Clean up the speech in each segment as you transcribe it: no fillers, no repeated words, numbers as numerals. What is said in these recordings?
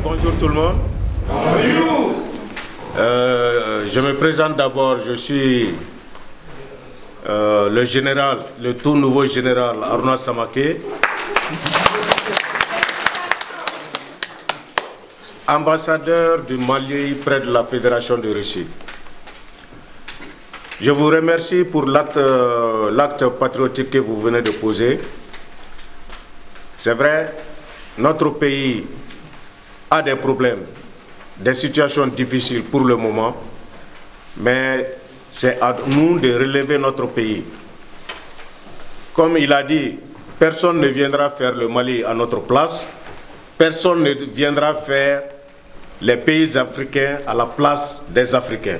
Bonjour tout le monde. Bonjour. Je me présente d'abord, je suis le général, le tout nouveau général Aruna Samake, ambassadeur du Mali près de la Fédération de Russie. Je vous remercie pour l'acte patriotique que vous venez de poser. C'est vrai, notre pays a des problèmes, des situations difficiles pour le moment, mais c'est à nous de relever notre pays. Comme il a dit, personne ne viendra faire le Mali à notre place, personne ne viendra faire les pays africains à la place des Africains.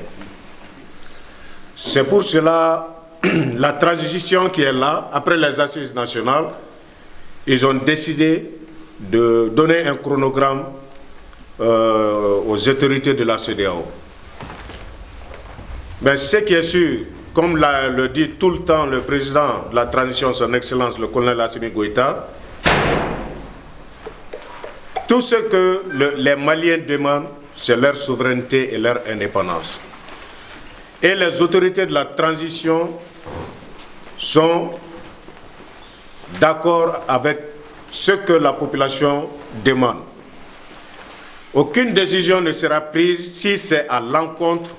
C'est pour cela, la transition qui est là, après les assises nationales, ils ont décidé de donner un chronogramme aux autorités de la CEDEAO. Mais ce qui est sûr, comme le dit tout le temps le président de la transition, son Excellence, le colonel Assimi Goïta, tout ce que les Maliens demandent, c'est leur souveraineté et leur indépendance. Et les autorités de la transition sont d'accord avec ce que la population demande. Aucune décision ne sera prise si c'est à l'encontre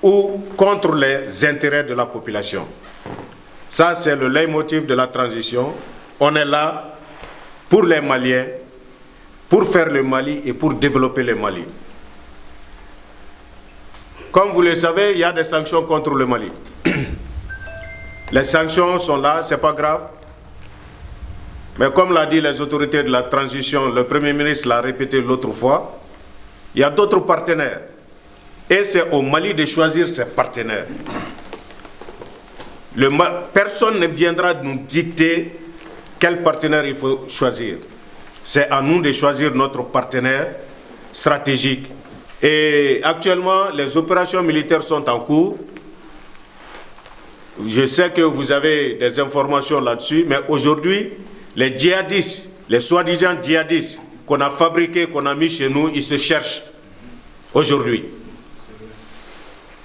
ou contre les intérêts de la population. Ça, c'est le leitmotiv de la transition. On est là pour les Maliens, pour faire le Mali et pour développer le Mali. Comme vous le savez, il y a des sanctions contre le Mali. Les sanctions sont là, ce n'est pas grave. Mais comme l'a dit les autorités de la transition, le Premier ministre l'a répété l'autre fois, il y a d'autres partenaires. Et c'est au Mali de choisir ses partenaires. Personne ne viendra nous dicter quel partenaire il faut choisir. C'est à nous de choisir notre partenaire stratégique. Et actuellement, les opérations militaires sont en cours. Je sais que vous avez des informations là-dessus, mais aujourd'hui, les djihadistes, les soi-disant djihadistes qu'on a fabriqués, qu'on a mis chez nous, ils se cherchent aujourd'hui.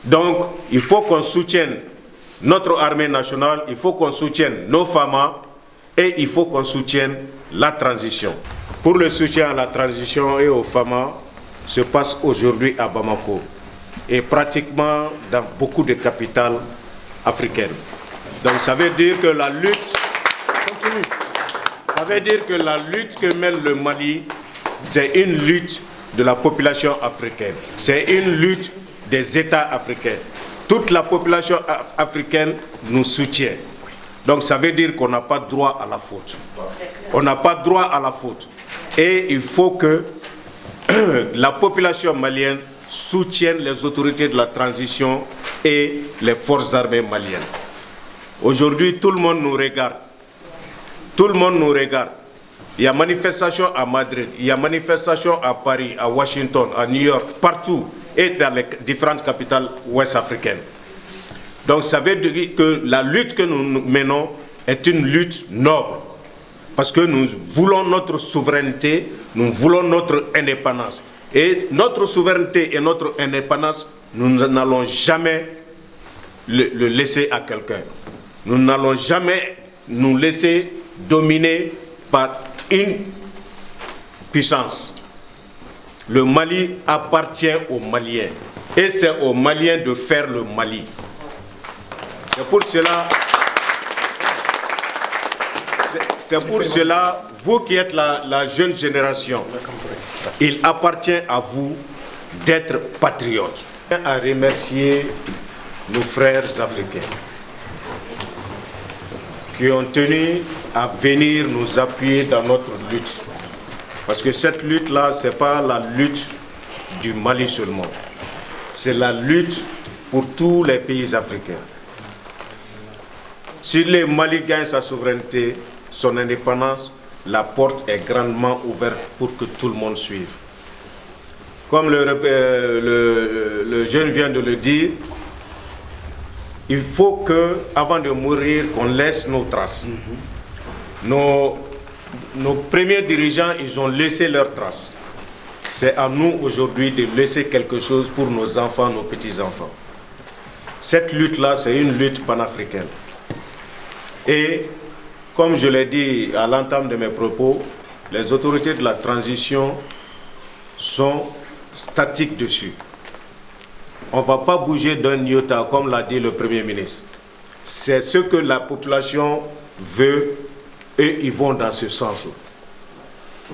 Donc, il faut qu'on soutienne notre armée nationale, il faut qu'on soutienne nos FAMA et il faut qu'on soutienne la transition. Pour le soutien à la transition et aux FAMA, se passe aujourd'hui à Bamako et pratiquement dans beaucoup de capitales africaines. Donc ça veut dire que la lutte continue. Ça veut dire que la lutte que mène le Mali, c'est une lutte de la population africaine. C'est une lutte des États africains. Toute la population africaine nous soutient. Donc ça veut dire qu'on n'a pas droit à la faute. On n'a pas droit à la faute. Et il faut que la population malienne soutienne les autorités de la transition et les forces armées maliennes. Aujourd'hui, tout le monde nous regarde. Tout le monde nous regarde. Il y a manifestation à Madrid, il y a manifestation à Paris, à Washington, à New York, partout, et dans les différentes capitales ouest africaines. Donc ça veut dire que la lutte que nous menons est une lutte noble. Parce que nous voulons notre souveraineté, nous voulons notre indépendance. Et notre souveraineté et notre indépendance, nous n'allons jamais le laisser à quelqu'un. Nous n'allons jamais nous laisser dominer par une puissance. Le Mali appartient aux Maliens. Et c'est aux Maliens de faire le Mali. C'est pour cela, vous qui êtes la jeune génération, il appartient à vous d'être patriotes. Je tiens à remercier nos frères africains qui ont tenu à venir nous appuyer dans notre lutte. Parce que cette lutte-là, ce n'est pas la lutte du Mali seulement. C'est la lutte pour tous les pays africains. Si le Mali gagne sa souveraineté, son indépendance, la porte est grandement ouverte pour que tout le monde suive. Comme le jeune vient de le dire, il faut que, avant de mourir, qu'on laisse nos traces. Nos premiers dirigeants, ils ont laissé leurs traces. c'est à nous aujourd'hui de laisser quelque chose pour nos enfants, nos petits-enfants. Cette lutte-là, c'est une lutte panafricaine. Et comme je l'ai dit à l'entame de mes propos, les autorités de la transition sont statiques dessus. On ne va pas bouger d'un iota, comme l'a dit le Premier ministre. C'est ce que la population veut et ils vont dans ce sens-là.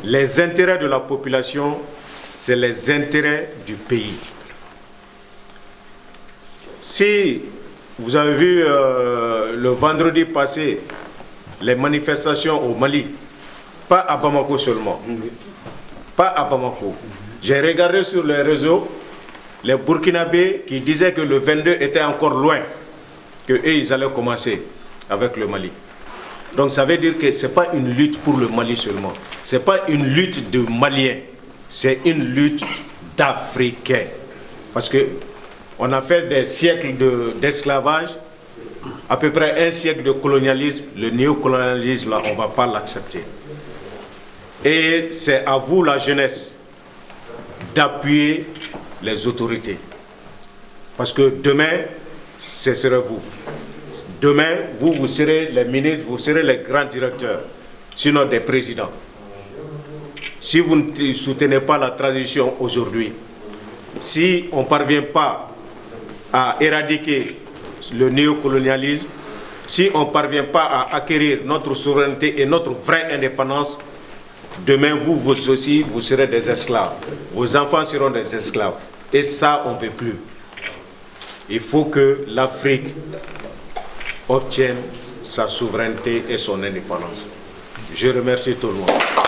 Les intérêts de la population, c'est les intérêts du pays. Si vous avez vu le vendredi passé les manifestations au Mali, pas à Bamako seulement, pas à Bamako. J'ai regardé sur les réseaux les Burkinabés qui disaient que le 22 était encore loin, qu'eux ils allaient commencer avec le Mali. Donc ça veut dire que ce n'est pas une lutte pour le Mali seulement, ce n'est pas une lutte de Maliens, c'est une lutte d'Africains. Parce qu'on a fait des siècles d'esclavage, à peu près un siècle de colonialisme, le néocolonialisme, là, on ne va pas l'accepter. Et c'est à vous, la jeunesse, d'appuyer les autorités. Parce que demain, ce sera vous. Demain, vous serez les ministres, vous serez les grands directeurs, sinon des présidents. Si vous ne soutenez pas la transition aujourd'hui, si on ne parvient pas à éradiquer le néocolonialisme, si on ne parvient pas à acquérir notre souveraineté et notre vraie indépendance, demain, vous aussi, vous serez des esclaves. Vos enfants seront des esclaves. Et ça, on ne veut plus. Il faut que l'Afrique obtienne sa souveraineté et son indépendance. Je remercie tout le monde.